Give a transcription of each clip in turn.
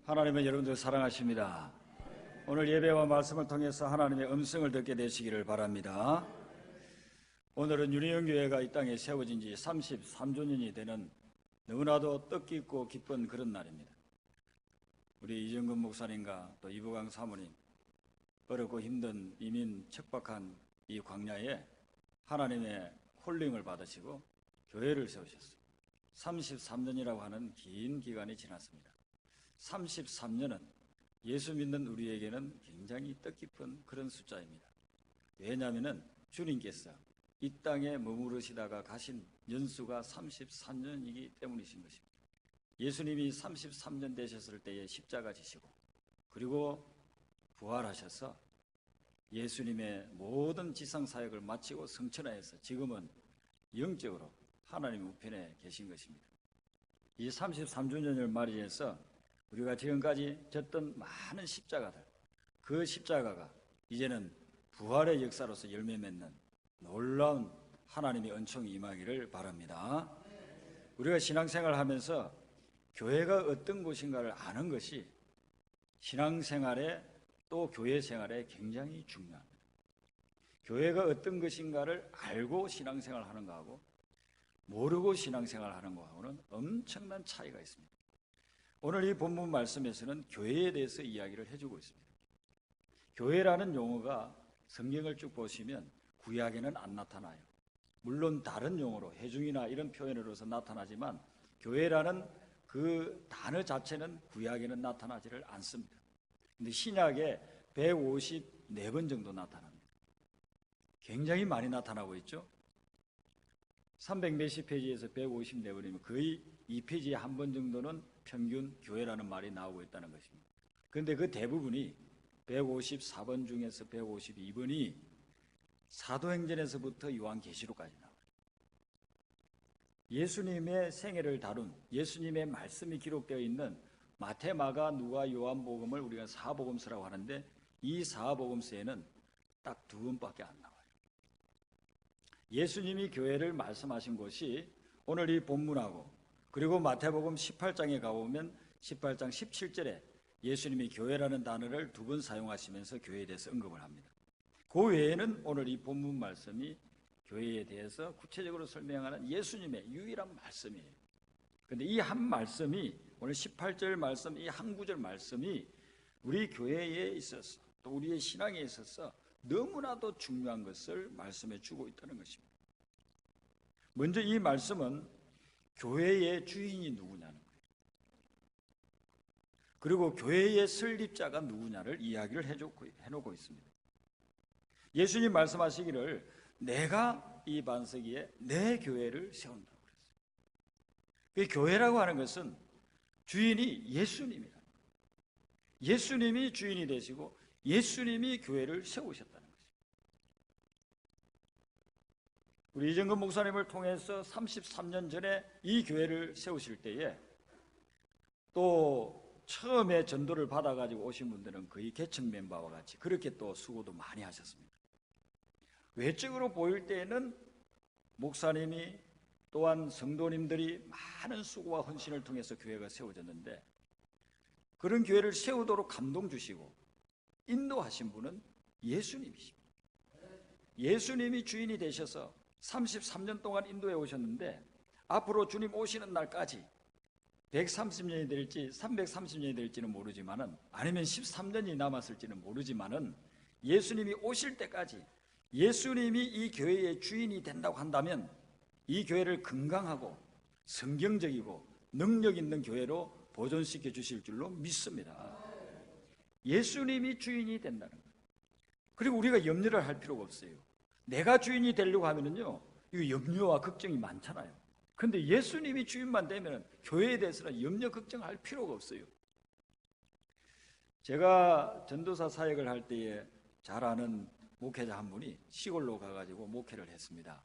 하나님은 여러분들 사랑하십니다. 오늘 예배와 말씀을 통해서 하나님의 음성을 듣게 되시기를 바랍니다. 오늘은 유리영교회가 이 땅에 세워진 지 33주년이 되는 너무나도 뜻깊고 기쁜 그런 날입니다. 우리 이정근 목사님과 또 이부강 사모님, 어렵고 힘든 이민 척박한 이 광야에 하나님의 콜링을 받으시고 교회를 세우셨어요. 33년이라고 하는 긴 기간이 지났습니다. 33년은 예수 믿는 우리에게는 굉장히 뜻깊은 그런 숫자입니다. 왜냐하면 주님께서 이 땅에 머무르시다가 가신 연수가 33년이기 때문이신 것입니다. 예수님이 33년 되셨을 때에 십자가 지시고 그리고 부활하셔서 예수님의 모든 지상사역을 마치고 성천하여서 지금은 영적으로 하나님 우편에 계신 것입니다. 이 33주년을 맞이해서 우리가 지금까지 졌던 많은 십자가들, 그 십자가가 이제는 부활의 역사로서 열매 맺는 놀라운 하나님의 은총이 임하기를 바랍니다. 우리가 신앙생활을 하면서 교회가 어떤 곳인가를 아는 것이 신앙생활에 또 교회 생활에 굉장히 중요합니다. 교회가 어떤 것인가를 알고 신앙생활을 하는 것하고 모르고 신앙생활을 하는 것하고는 엄청난 차이가 있습니다. 오늘 이 본문 말씀에서는 교회에 대해서 이야기를 해주고 있습니다. 교회라는 용어가 성경을 쭉 보시면 구약에는 안 나타나요. 물론 다른 용어로 해중이나 이런 표현으로서 나타나지만 교회라는 그 단어 자체는 구약에는 나타나지를 않습니다. 근데 신약에 154번 정도 나타납니다. 굉장히 많이 나타나고 있죠. 300 몇십 페이지에서 154번이면 거의 2페이지에 한 번 정도는 평균 교회라는 말이 나오고 있다는 것입니다. 그런데 그 대부분이 154번 중에서 152번이 사도행전에서부터 요한계시록까지 나와요. 예수님의 생애를 다룬 예수님의 말씀이 기록되어 있는 마태, 마가, 누가, 요한복음을 우리가 사복음서라고 하는데 이 사복음서에는 딱 2번밖에 안 나와요. 예수님이 교회를 말씀하신 곳이 오늘 이 본문하고 그리고 마태복음 18장에 가보면 18장 17절에 예수님이 교회라는 단어를 2번 사용하시면서 교회에 대해서 언급을 합니다. 그 외에는 오늘 이 본문 말씀이 교회에 대해서 구체적으로 설명하는 예수님의 유일한 말씀이에요. 그런데 이 한 말씀이 오늘 18절 말씀, 이 한 구절 말씀이 우리 교회에 있어서 또 우리의 신앙에 있어서 너무나도 중요한 것을 말씀해 주고 있다는 것입니다. 먼저 이 말씀은 교회의 주인이 누구냐는 거예요. 그리고 교회의 설립자가 누구냐를 이야기를 해놓고 있습니다. 예수님 말씀하시기를 내가 이 반석위에 내 교회를 세운다고 그랬어요. 그 교회라고 하는 것은 주인이 예수님이다. 예수님이 주인이 되시고 예수님이 교회를 세우셨다는 것입니다. 우리 이정근 목사님을 통해서 33년 전에 이 교회를 세우실 때에 또 처음에 전도를 받아가지고 오신 분들은 거의 개척 멤버와 같이 그렇게 또 수고도 많이 하셨습니다. 외적으로 보일 때에는 목사님이 또한 성도님들이 많은 수고와 헌신을 통해서 교회가 세워졌는데 그런 교회를 세우도록 감동 주시고 인도하신 분은 예수님이십니다. 예수님이 주인이 되셔서 33년 동안 인도해 오셨는데 앞으로 주님 오시는 날까지 130년이 될지 330년이 될지는 모르지만은 아니면 13년이 남았을지는 모르지만은 예수님이 오실 때까지 예수님이 이 교회의 주인이 된다고 한다면 이 교회를 건강하고 성경적이고 능력 있는 교회로 보존시켜 주실 줄로 믿습니다. 예수님이 주인이 된다는 거예요. 그리고 우리가 염려를 할 필요가 없어요. 내가 주인이 되려고 하면은요, 이거 염려와 걱정이 많잖아요. 근데 예수님이 주인만 되면 교회에 대해서는 염려 걱정할 필요가 없어요. 제가 전도사 사역을 할 때에 잘 아는 목회자 한 분이 시골로 가가지고 목회를 했습니다.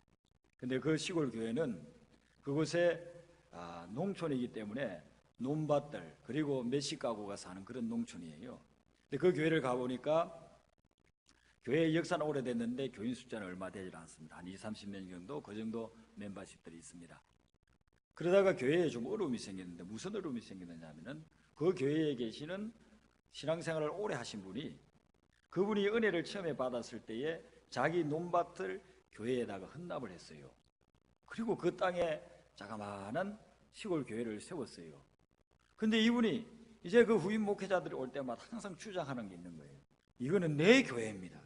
근데 그 시골 교회는 그곳에 농촌이기 때문에 논밭들 그리고 몇십 가구가 사는 그런 농촌이에요. 근데 그 교회를 가보니까 교회의 역사는 오래됐는데 교인 숫자는 얼마 되지 않습니다. 한 20, 30년 정도 그 정도 멤버십들이 있습니다. 그러다가 교회에 좀 어려움이 생겼는데 무슨 어려움이 생겼느냐 하면은 그 교회에 계시는 신앙생활을 오래 하신 분이, 그분이 은혜를 처음에 받았을 때에 자기 논밭을 교회에다가 헌납을 했어요. 그리고 그 땅에 자그마한 시골 교회를 세웠어요. 근데 이분이 이제 그 후임 목회자들이 올 때마다 항상 주장하는 게 있는 거예요. 이거는 내 교회입니다.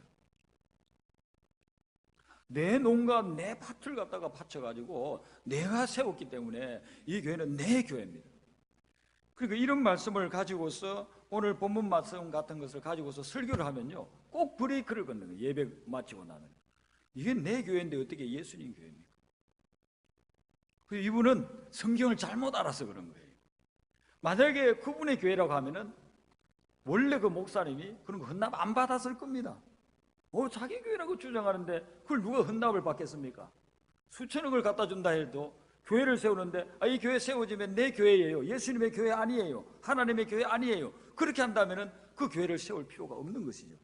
내 농가, 내 밭을 갖다가 바쳐가지고 내가 세웠기 때문에 이 교회는 내 교회입니다. 그러니까 이런 말씀을 가지고서 오늘 본문 말씀 같은 것을 가지고서 설교를 하면요, 꼭 브레이크를 걷는 거예요. 예배 마치고 나면. 이게 내 교회인데 어떻게 예수님 교회입니까? 이분은 성경을 잘못 알아서 그런 거예요. 만약에 그분의 교회라고 하면은 원래 그 목사님이 그런 거 헌납 안 받았을 겁니다. 자기 교회라고 주장하는데 그걸 누가 헌납을 받겠습니까? 수천억을 갖다 준다 해도 교회를 세우는데 이 교회 세워지면 내 교회예요, 예수님의 교회 아니에요, 하나님의 교회 아니에요, 그렇게 한다면은 그 교회를 세울 필요가 없는 것이죠.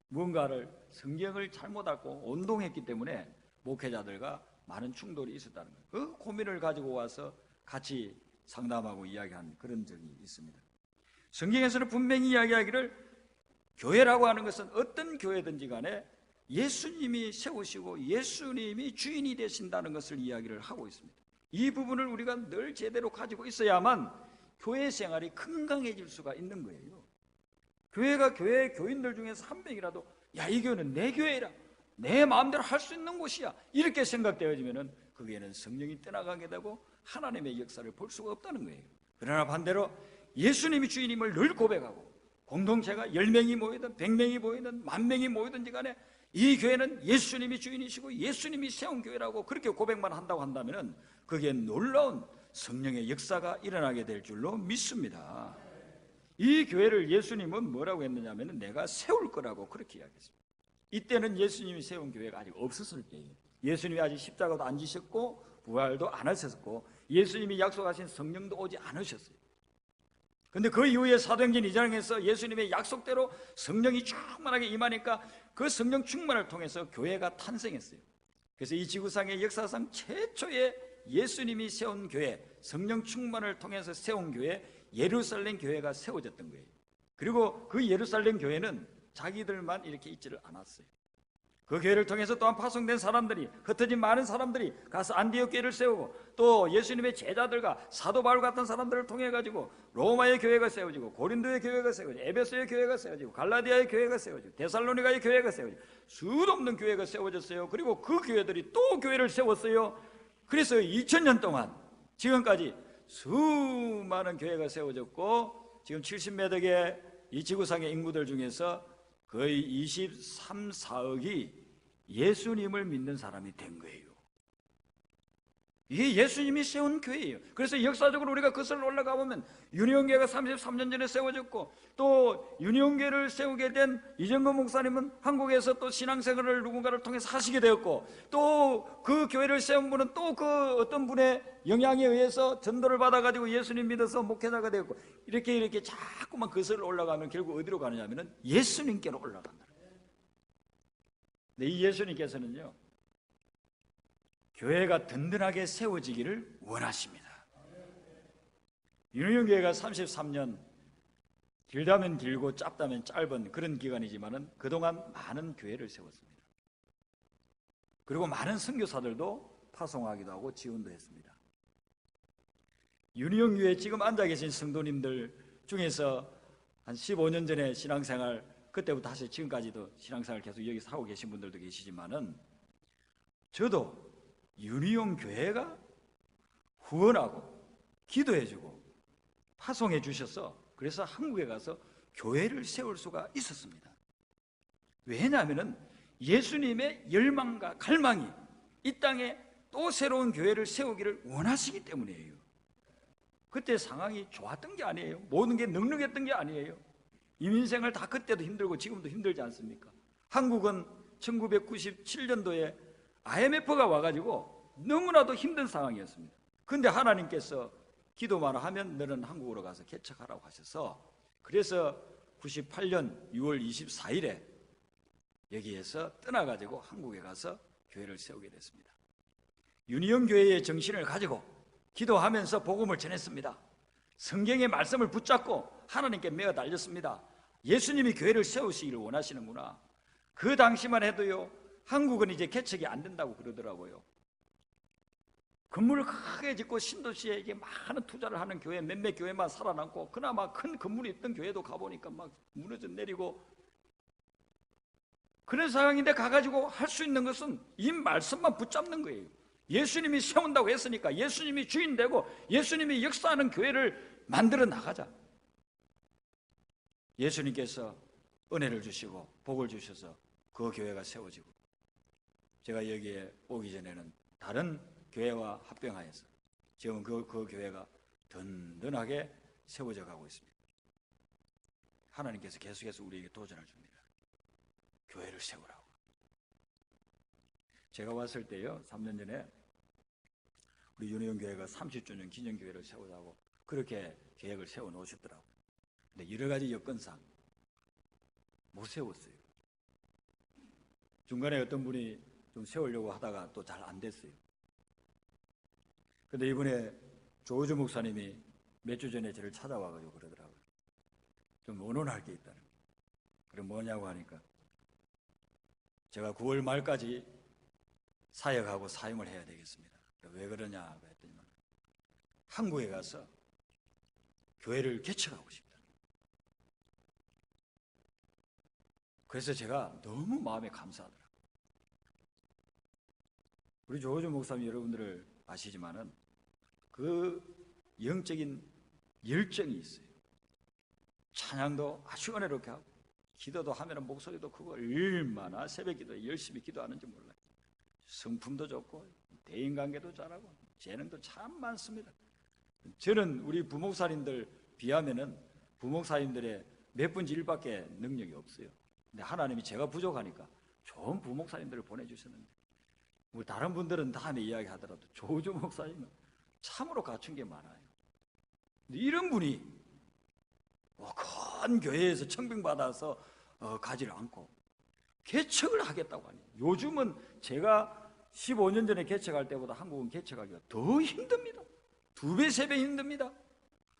무언가를 성경을 잘못 알고 온동했기 때문에 목회자들과 많은 충돌이 있었다는 거예요. 그 고민을 가지고 와서 같이 상담하고 이야기한 그런 적이 있습니다. 성경에서는 분명히 이야기하기를 교회라고 하는 것은 어떤 교회든지 간에 예수님이 세우시고 예수님이 주인이 되신다는 것을 이야기를 하고 있습니다. 이 부분을 우리가 늘 제대로 가지고 있어야만 교회 생활이 건강해질 수가 있는 거예요. 교회가 교회 교인들 중에서 한 명이라도 이 교회는 내 교회라, 내 마음대로 할 수 있는 곳이야, 이렇게 생각되어지면 거기에는 성령이 떠나가게 되고 하나님의 역사를 볼 수가 없다는 거예요. 그러나 반대로 예수님이 주인임을 늘 고백하고 공동체가 10명이 모이든 100명이 모이든 10,000명이 모이든지 간에 이 교회는 예수님이 주인이시고 예수님이 세운 교회라고 그렇게 고백만 한다고 한다면 거기에 놀라운 성령의 역사가 일어나게 될 줄로 믿습니다. 이 교회를 예수님은 뭐라고 했느냐 하면 내가 세울 거라고 그렇게 이야기했습니다. 이때는 예수님이 세운 교회가 아직 없었을 때예요. 예수님이 아직 십자가도 안 지셨고 부활도 안 하셨고 예수님이 약속하신 성령도 오지 않으셨어요. 근데 그 이후에 사도행전 2장에서 예수님의 약속대로 성령이 충만하게 임하니까 그 성령 충만을 통해서 교회가 탄생했어요. 그래서 이 지구상의 역사상 최초의 예수님이 세운 교회, 성령 충만을 통해서 세운 교회, 예루살렘 교회가 세워졌던 거예요. 그리고 그 예루살렘 교회는 자기들만 이렇게 있지를 않았어요. 그 교회를 통해서 또한 파송된 사람들이, 흩어진 많은 사람들이 가서 안디옥 교회를 세우고 또 예수님의 제자들과 사도 바울 같은 사람들을 통해 가지고 로마의 교회가 세워지고 고린도의 교회가 세워지고 에베소의 교회가 세워지고 갈라디아의 교회가 세워지고 데살로니가의 교회가 세워지고 수도 없는 교회가 세워졌어요. 그리고 그 교회들이 또 교회를 세웠어요. 그래서 2000년 동안 지금까지 수많은 교회가 세워졌고 지금 70매덕의 이 지구상의 인구들 중에서 거의 23, 4억이 예수님을 믿는 사람이 된 거예요. 이게 예수님이 세운 교회예요. 그래서 역사적으로 우리가 그것을 올라가 보면 유니온교회가 33년 전에 세워졌고 또 유니온교회를 세우게 된 이정건 목사님은 한국에서 또 신앙생활을 누군가를 통해서 하시게 되었고 또 그 교회를 세운 분은 또 그 어떤 분의 영향에 의해서 전도를 받아가지고 예수님 믿어서 목회자가 되었고 이렇게 자꾸만 그것을 올라가면 결국 어디로 가느냐 하면 예수님께로 올라간다. 근데 이 예수님께서는요 교회가 든든하게 세워지기를 원하십니다. 유니온교회가 33년, 길다면 길고 짧다면 짧은 그런 기간이지만은 그동안 많은 교회를 세웠습니다. 그리고 많은 선교사들도 파송하기도 하고 지원도 했습니다. 유니온교회에 지금 앉아 계신 성도님들 중에서 한 15년 전에 신앙생활, 그때부터 다시 지금까지도 신앙생활 계속 여기서 하고 계신 분들도 계시지만은 저도 유니온 교회가 후원하고 기도해주고 파송해 주셔서 그래서 한국에 가서 교회를 세울 수가 있었습니다. 왜냐하면 예수님의 열망과 갈망이 이 땅에 또 새로운 교회를 세우기를 원하시기 때문이에요. 그때 상황이 좋았던 게 아니에요. 모든 게 넉넉했던 게 아니에요. 이민생활 다 그때도 힘들고 지금도 힘들지 않습니까? 한국은 1997년도에 IMF가 와가지고 너무나도 힘든 상황이었습니다. 그런데 하나님께서 기도만 하면 너는 한국으로 가서 개척하라고 하셔서 그래서 98년 6월 24일에 여기에서 떠나가지고 한국에 가서 교회를 세우게 됐습니다. 유니온 교회의 정신을 가지고 기도하면서 복음을 전했습니다. 성경의 말씀을 붙잡고 하나님께 매어 달렸습니다. 예수님이 교회를 세우시기를 원하시는구나. 그 당시만 해도요, 한국은 이제 개척이 안 된다고 그러더라고요. 건물을 크게 짓고 신도시에 이게 많은 투자를 하는 교회 몇몇 교회만 살아남고, 그나마 큰 건물이 있던 교회도 가보니까 막 무너져 내리고 그런 상황인데, 가가지고 할 수 있는 것은 이 말씀만 붙잡는 거예요. 예수님이 세운다고 했으니까 예수님이 주인 되고 예수님이 역사하는 교회를 만들어 나가자. 예수님께서 은혜를 주시고 복을 주셔서 그 교회가 세워지고, 제가 여기에 오기 전에는 다른 교회와 합병하여서 지금 그 교회가 든든하게 세워져 가고 있습니다. 하나님께서 계속해서 우리에게 도전을 줍니다. 교회를 세우라고. 제가 왔을 때요, 3년 전에 우리 윤희영 교회가 30주년 기념교회를 세우자고 그렇게 계획을 세워 놓으셨더라고요. 근데 여러 가지 여건상 못 세웠어요. 중간에 어떤 분이 좀 세우려고 하다가 또 잘 안 됐어요. 근데 이번에 조우주 목사님이 몇 주 전에 저를 찾아와가지고 그러더라고요. 좀 원원할 게 있다는 거예요. 그럼 뭐냐고 하니까 제가 9월 말까지 사역하고 사용을 해야 되겠습니다. 왜 그러냐고 했더니 한국에 가서 교회를 개척하고 싶다. 그래서 제가 너무 마음에 감사하더라고요. 우리 조호준 목사님 여러분들을 아시지만은 그 영적인 열정이 있어요. 찬양도 아주 은혜롭게 하고 기도도 하면 목소리도 크고 얼마나 새벽기도에 열심히 기도하는지 몰라요. 성품도 좋고 대인관계도 잘하고 재능도 참 많습니다. 저는 우리 부목사님들 비하면은 부목사님들의 몇 분지 1밖에 능력이 없어요. 근데 하나님이 제가 부족하니까 좋은 부목사님들을 보내주셨는데, 우리 다른 분들은 다음에 이야기하더라도 조조 목사님은 참으로 갖춘 게 많아요. 근데 이런 분이 큰 교회에서 청빙받아서 가지를 않고 개척을 하겠다고 하니, 요즘은 제가 15년 전에 개척할 때보다 한국은 개척하기가 더 힘듭니다. 2배, 3배 힘듭니다.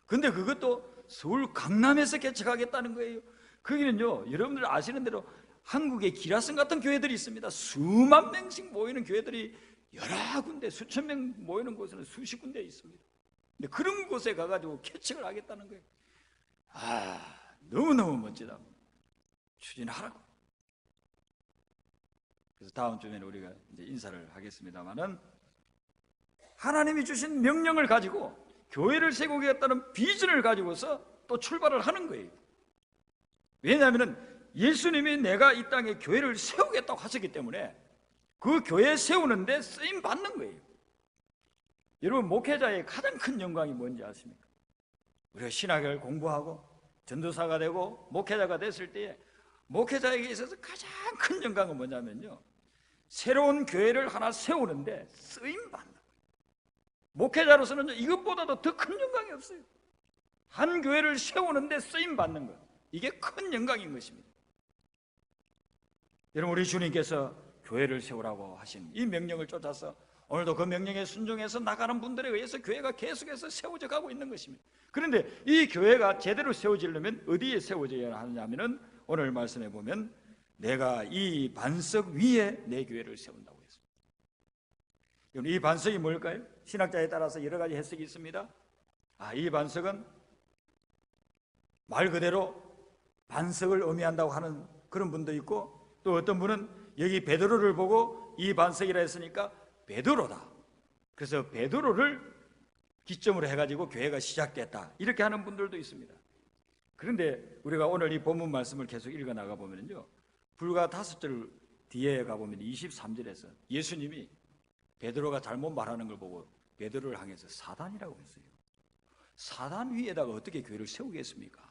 근데 그것도 서울 강남에서 개척하겠다는 거예요. 거기는요, 여러분들 아시는 대로 한국의 기라성 같은 교회들이 있습니다. 수만 명씩 모이는 교회들이 여러 군데, 수천 명 모이는 곳에는 수십 군데 있습니다. 근데 그런 곳에 가가지고 개척을 하겠다는 거예요. 너무너무 멋지다. 추진하라고. 그래서 다음 주에는 우리가 이제 인사를 하겠습니다만은, 하나님이 주신 명령을 가지고 교회를 세우겠다는 비전을 가지고서 또 출발을 하는 거예요. 왜냐하면 예수님이 내가 이 땅에 교회를 세우겠다고 하셨기 때문에 그 교회 세우는데 쓰임 받는 거예요. 여러분, 목회자의 가장 큰 영광이 뭔지 아십니까? 우리가 신학을 공부하고 전도사가 되고 목회자가 됐을 때에 목회자에게 있어서 가장 큰 영광은 뭐냐면요, 새로운 교회를 하나 세우는데 쓰임 받는 거예요. 목회자로서는 이것보다도 더 큰 영광이 없어요. 한 교회를 세우는데 쓰임 받는 것, 이게 큰 영광인 것입니다. 여러분, 우리 주님께서 교회를 세우라고 하신 이 명령을 쫓아서 오늘도 그 명령에 순종해서 나가는 분들에 의해서 교회가 계속해서 세워져 가고 있는 것입니다. 그런데 이 교회가 제대로 세워지려면 어디에 세워져야 하느냐면은, 오늘 말씀해 보면 내가 이 반석 위에 내 교회를 세운다고 했습니다. 여러분, 이 반석이 뭘까요? 신학자에 따라서 여러 가지 해석이 있습니다. 이 반석은 말 그대로 반석을 의미한다고 하는 그런 분도 있고, 또 어떤 분은 여기 베드로를 보고 이 반석이라 했으니까 베드로다, 그래서 베드로를 기점으로 해가지고 교회가 시작됐다, 이렇게 하는 분들도 있습니다. 그런데 우리가 오늘 이 본문 말씀을 계속 읽어 나가 보면요, 불과 5절 뒤에 가보면 23절에서 예수님이 베드로가 잘못 말하는 걸 보고 베드로를 향해서 사단이라고 했어요. 사단 위에다가 어떻게 교회를 세우겠습니까?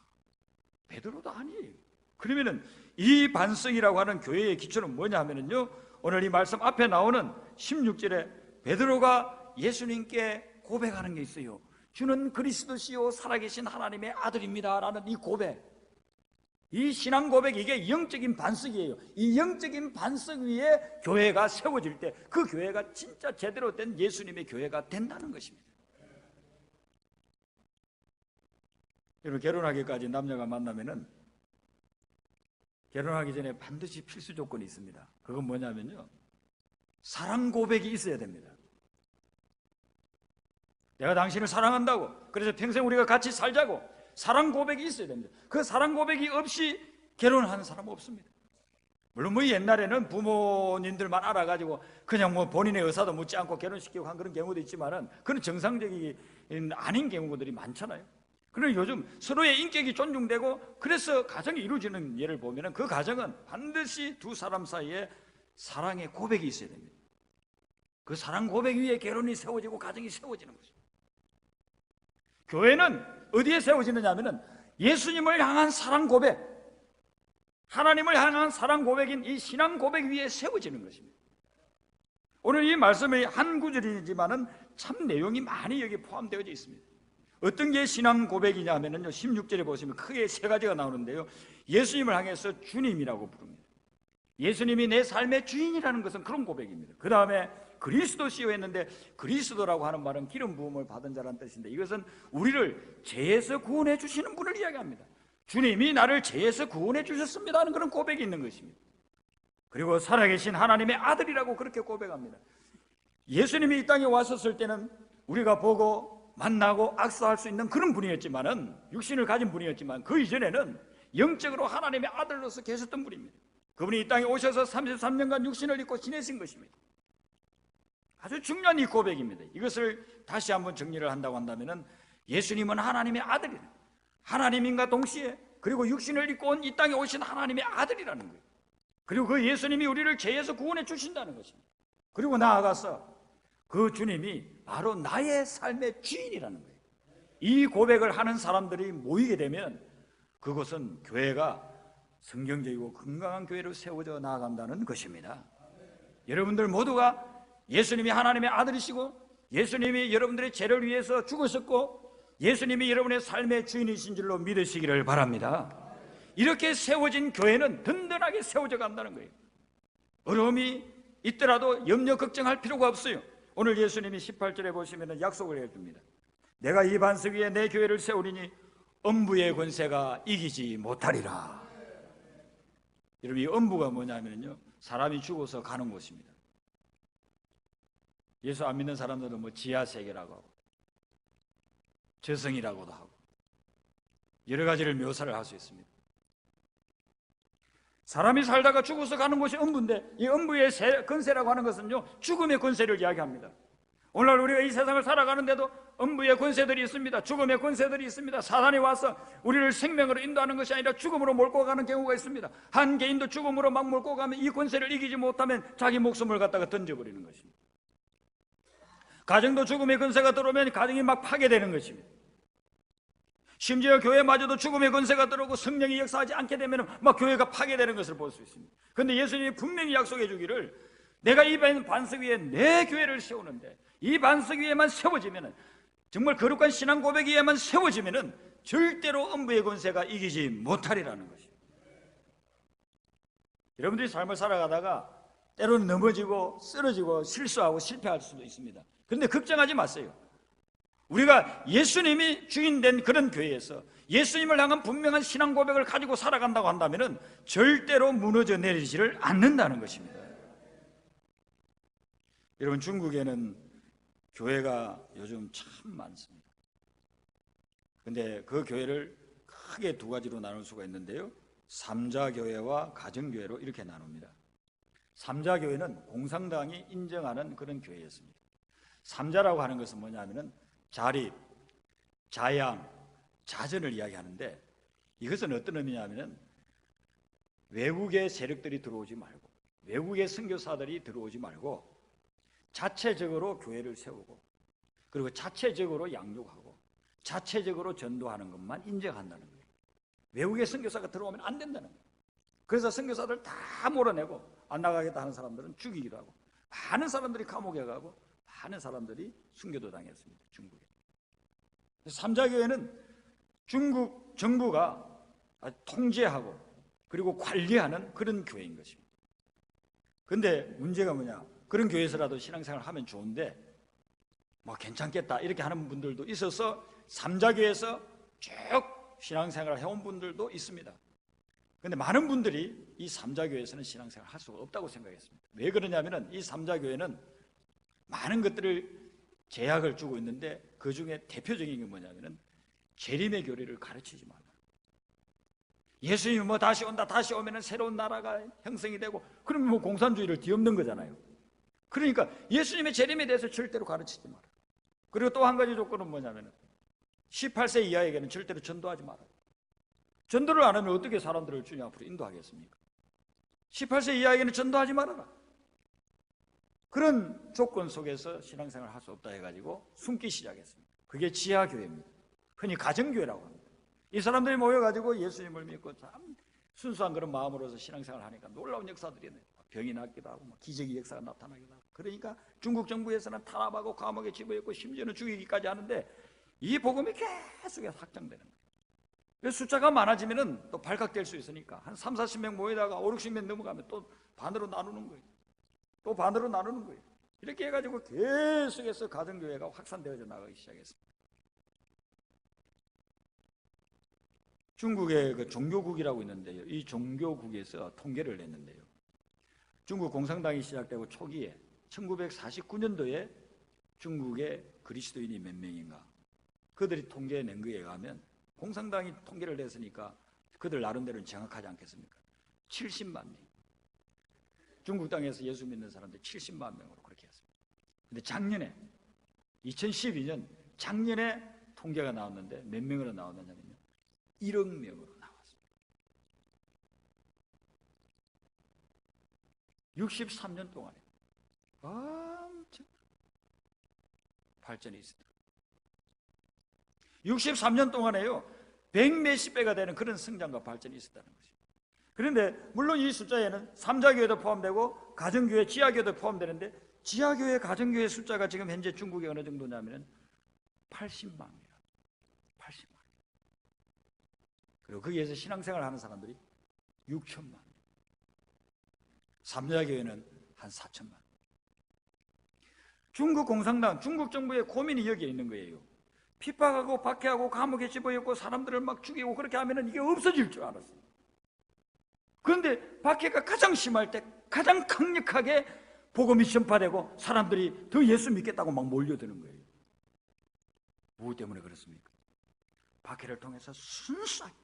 베드로도 아니에요. 그러면은 이 반석이라고 하는 교회의 기초는 뭐냐 하면은요, 오늘 이 말씀 앞에 나오는 16절에 베드로가 예수님께 고백하는 게 있어요. 주는 그리스도시요 살아계신 하나님의 아들입니다 라는 이 고백, 이 신앙 고백, 이게 영적인 반석이에요. 이 영적인 반석 위에 교회가 세워질 때 그 교회가 진짜 제대로 된 예수님의 교회가 된다는 것입니다. 여러분, 결혼하기까지 남녀가 만나면은 결혼하기 전에 반드시 필수 조건이 있습니다. 그건 뭐냐면요, 사랑 고백이 있어야 됩니다. 내가 당신을 사랑한다고, 그래서 평생 우리가 같이 살자고 사랑 고백이 있어야 됩니다. 그 사랑 고백이 없이 결혼하는 사람은 없습니다. 물론 뭐 옛날에는 부모님들만 알아가지고 그냥 뭐 본인의 의사도 묻지 않고 결혼시키고 한 그런 경우도 있지만은 그런 정상적인 아닌 경우들이 많잖아요. 그런데 요즘 서로의 인격이 존중되고 그래서 가정이 이루어지는 예를 보면은 그 가정은 반드시 두 사람 사이에 사랑의 고백이 있어야 됩니다. 그 사랑 고백 위에 결혼이 세워지고 가정이 세워지는 것입니다. 교회는 어디에 세워지느냐 하면은 예수님을 향한 사랑 고백, 하나님을 향한 사랑 고백인 이 신앙 고백 위에 세워지는 것입니다. 오늘 이 말씀의 한 구절이지만은 참 내용이 많이 여기 포함되어 있습니다. 어떤 게 신앙 고백이냐 하면은요, 16절에 보시면 크게 세 가지가 나오는데요, 예수님을 향해서 주님이라고 부릅니다. 예수님이 내 삶의 주인이라는 것은 그런 고백입니다. 그 다음에 그리스도시요 했는데, 그리스도라고 하는 말은 기름 부음을 받은 자라는 뜻인데, 이것은 우리를 죄에서 구원해 주시는 분을 이야기합니다. 주님이 나를 죄에서 구원해 주셨습니다 하는 그런 고백이 있는 것입니다. 그리고 살아계신 하나님의 아들이라고 그렇게 고백합니다. 예수님이 이 땅에 왔었을 때는 우리가 보고 만나고 악수할 수 있는 그런 분이었지만은, 육신을 가진 분이었지만 그 이전에는 영적으로 하나님의 아들로서 계셨던 분입니다. 그분이 이 땅에 오셔서 33년간 육신을 입고 지내신 것입니다. 아주 중요한 이 고백입니다. 이것을 다시 한번 정리를 한다고 한다면은, 예수님은 하나님의 아들이다, 하나님인가 동시에 그리고 육신을 입고 온 이 땅에 오신 하나님의 아들이라는 거예요. 그리고 그 예수님이 우리를 죄에서 구원해 주신다는 것입니다. 그리고 나아가서 그 주님이 바로 나의 삶의 주인이라는 거예요. 이 고백을 하는 사람들이 모이게 되면 그것은 교회가 성경적이고 건강한 교회로 세워져 나아간다는 것입니다. 여러분들 모두가 예수님이 하나님의 아들이시고 예수님이 여러분들의 죄를 위해서 죽으셨고 예수님이 여러분의 삶의 주인이신 줄로 믿으시기를 바랍니다. 이렇게 세워진 교회는 든든하게 세워져 간다는 거예요. 어려움이 있더라도 염려 걱정할 필요가 없어요. 오늘 예수님이 18절에 보시면 약속을 해줍니다. 내가 이 반석 위에 내 교회를 세우리니 엄부의 권세가 이기지 못하리라. 여러분, 이 엄부가 뭐냐면요, 사람이 죽어서 가는 곳입니다. 예수 안 믿는 사람들은 뭐 지하세계라고 하고 저승이라고도 하고 여러 가지를 묘사를 할 수 있습니다. 사람이 살다가 죽어서 가는 곳이 엄부인데, 이 엄부의 권세라고 하는 것은요, 죽음의 권세를 이야기합니다. 오늘날 우리가 이 세상을 살아가는데도 엄부의 권세들이 있습니다. 죽음의 권세들이 있습니다. 사단이 와서 우리를 생명으로 인도하는 것이 아니라 죽음으로 몰고 가는 경우가 있습니다. 한 개인도 죽음으로 막 몰고 가면 이 권세를 이기지 못하면 자기 목숨을 갖다가 던져버리는 것입니다. 가정도 죽음의 권세가 들어오면 가정이 막 파괴되는 것입니다. 심지어 교회마저도 죽음의 권세가 들어오고 성령이 역사하지 않게 되면 막 교회가 파괴되는 것을 볼 수 있습니다. 그런데 예수님이 분명히 약속해 주기를, 내가 이 반석 위에 내 교회를 세우는데, 이 반석 위에만 세워지면, 정말 거룩한 신앙 고백 위에만 세워지면 절대로 엄부의 권세가 이기지 못하리라는 것입니다. 여러분들이 삶을 살아가다가 때로는 넘어지고 쓰러지고 실수하고 실패할 수도 있습니다. 그런데 걱정하지 마세요. 우리가 예수님이 주인된 그런 교회에서 예수님을 향한 분명한 신앙 고백을 가지고 살아간다고 한다면 절대로 무너져 내리지를 않는다는 것입니다. 여러분, 중국에는 교회가 요즘 참 많습니다. 그런데 그 교회를 크게 두 가지로 나눌 수가 있는데요, 삼자교회와 가정교회로 이렇게 나눕니다. 삼자교회는 공산당이 인정하는 그런 교회였습니다. 삼자라고 하는 것은 뭐냐면은 자립, 자양, 자전을 이야기하는데, 이것은 어떤 의미냐면은 외국의 세력들이 들어오지 말고, 외국의 선교사들이 들어오지 말고 자체적으로 교회를 세우고, 그리고 자체적으로 양육하고 자체적으로 전도하는 것만 인정한다는 거예요. 외국의 선교사가 들어오면 안 된다는 거예요. 그래서 선교사들 다 몰아내고 안 나가겠다 하는 사람들은 죽이기도 하고, 많은 사람들이 감옥에 가고 많은 사람들이 순교도 당했습니다. 중국에. 삼자교회는 중국 정부가 통제하고 그리고 관리하는 그런 교회인 것입니다. 그런데 문제가 뭐냐, 그런 교회에서라도 신앙생활을 하면 좋은데 뭐 괜찮겠다 이렇게 하는 분들도 있어서 삼자교회에서 쭉 신앙생활을 해온 분들도 있습니다. 그런데 많은 분들이 이 삼자교회에서는 신앙생활을 할 수가 없다고 생각했습니다. 왜 그러냐면 이 삼자교회는 많은 것들을 제약을 주고 있는데 그 중에 대표적인 게 뭐냐면 재림의 교리를 가르치지 말라. 예수님이 뭐 다시 온다, 다시 오면 새로운 나라가 형성이 되고, 그러면 뭐 공산주의를 뒤엎는 거잖아요. 그러니까 예수님의 재림에 대해서 절대로 가르치지 마라. 그리고 또 한 가지 조건은 뭐냐면 18세 이하에게는 절대로 전도하지 마라. 전도를 안 하면 어떻게 사람들을 주님 앞으로 인도하겠습니까? 18세 이하에게는 전도하지 말아라. 그런 조건 속에서 신앙생활을 할 수 없다 해가지고 숨기 시작했습니다. 그게 지하교회입니다. 흔히 가정교회라고 합니다. 이 사람들이 모여가지고 예수님을 믿고 참 순수한 그런 마음으로서 신앙생활을 하니까 놀라운 역사들이 있네요. 병이 낫기도 하고 기적의 역사가 나타나기도 하고. 그러니까 중국 정부에서는 탄압하고 감옥에 집어넣고 심지어는 죽이기까지 하는데 이 복음이 계속해서 확장되는 거예요. 그래서 숫자가 많아지면 또 발각될 수 있으니까 한 3, 40명 모이다가 5, 60명 넘어가면 또 반으로 나누는 거예요. 또 반으로 나누는 거예요. 이렇게 해가지고 계속해서 가정교회가 확산되어져 나가기 시작했습니다. 중국의 그 종교국이라고 있는데요. 이 종교국에서 통계를 냈는데요. 중국 공산당이 시작되고 초기에 1949년도에 중국의 그리스도인이 몇 명인가, 그들이 통계낸 거에 의하면, 공산당이 통계를 냈으니까 그들 나름대로는 정확하지 않겠습니까? 70만 명. 중국 땅에서 예수 믿는 사람들 70만 명으로 그렇게 했습니다. 근데 작년에 2012년 작년에 통계가 나왔는데 몇 명으로 나왔느냐면요, 1억 명으로 나왔습니다. 63년 동안에 엄청 발전이 있었다. 63년 동안에요 100몇십 배가 되는 그런 성장과 발전이 있었다는 것입니다. 그런데 물론 이 숫자에는 삼자교회도 포함되고 가정교회, 지하교회도 포함되는데, 지하교회, 가정교회 숫자가 지금 현재 중국에 어느 정도냐면 80만 명. 80만 명. 그리고 거기에서 신앙생활을 하는 사람들이 6천만 명. 삼자교회는 한 4천만 명. 중국 공산당, 중국 정부의 고민이 여기에 있는 거예요. 핍박하고 박해하고 감옥에 집어넣고 사람들을 막 죽이고 그렇게 하면 이게 없어질 줄 알았어요. 그런데 박해가 가장 심할 때 가장 강력하게 복음이 전파되고 사람들이 더 예수 믿겠다고 막 몰려드는 거예요. 무엇 때문에 그렇습니까? 박해를 통해서 순수하게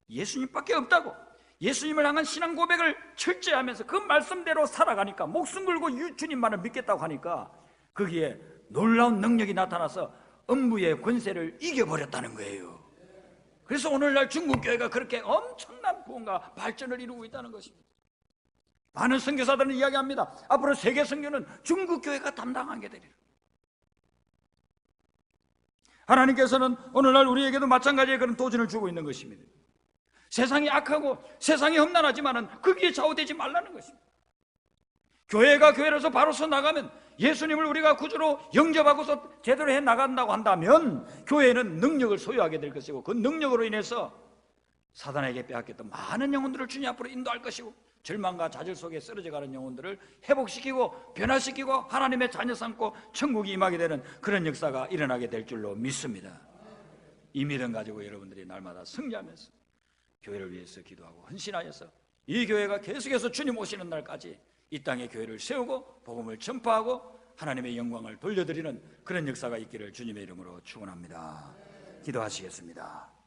예수님밖에 없다고, 예수님을 향한 신앙 고백을 철저히 하면서 그 말씀대로 살아가니까, 목숨 걸고 주님만을 믿겠다고 하니까 거기에 놀라운 능력이 나타나서 음부의 권세를 이겨버렸다는 거예요. 그래서 오늘날 중국교회가 그렇게 엄청난 부흥과 발전을 이루고 있다는 것입니다. 많은 선교사들은 이야기합니다. 앞으로 세계 선교는 중국교회가 담당하게 되리라. 하나님께서는 오늘날 우리에게도 마찬가지의 그런 도전을 주고 있는 것입니다. 세상이 악하고 세상이 험난하지만 거기에 좌우되지 말라는 것입니다. 교회가 교회로서 바로서 나가면, 예수님을 우리가 구주로 영접하고서 제대로 해 나간다고 한다면 교회는 능력을 소유하게 될 것이고, 그 능력으로 인해서 사단에게 빼앗겼던 많은 영혼들을 주님 앞으로 인도할 것이고, 절망과 좌절 속에 쓰러져가는 영혼들을 회복시키고 변화시키고 하나님의 자녀 삼고 천국이 임하게 되는 그런 역사가 일어나게 될 줄로 믿습니다. 이 믿음 가지고 여러분들이 날마다 승리하면서 교회를 위해서 기도하고 헌신하여서 이 교회가 계속해서 주님 오시는 날까지 이 땅에 교회를 세우고 복음을 전파하고 하나님의 영광을 돌려드리는 그런 역사가 있기를 주님의 이름으로 축원합니다. 기도하시겠습니다.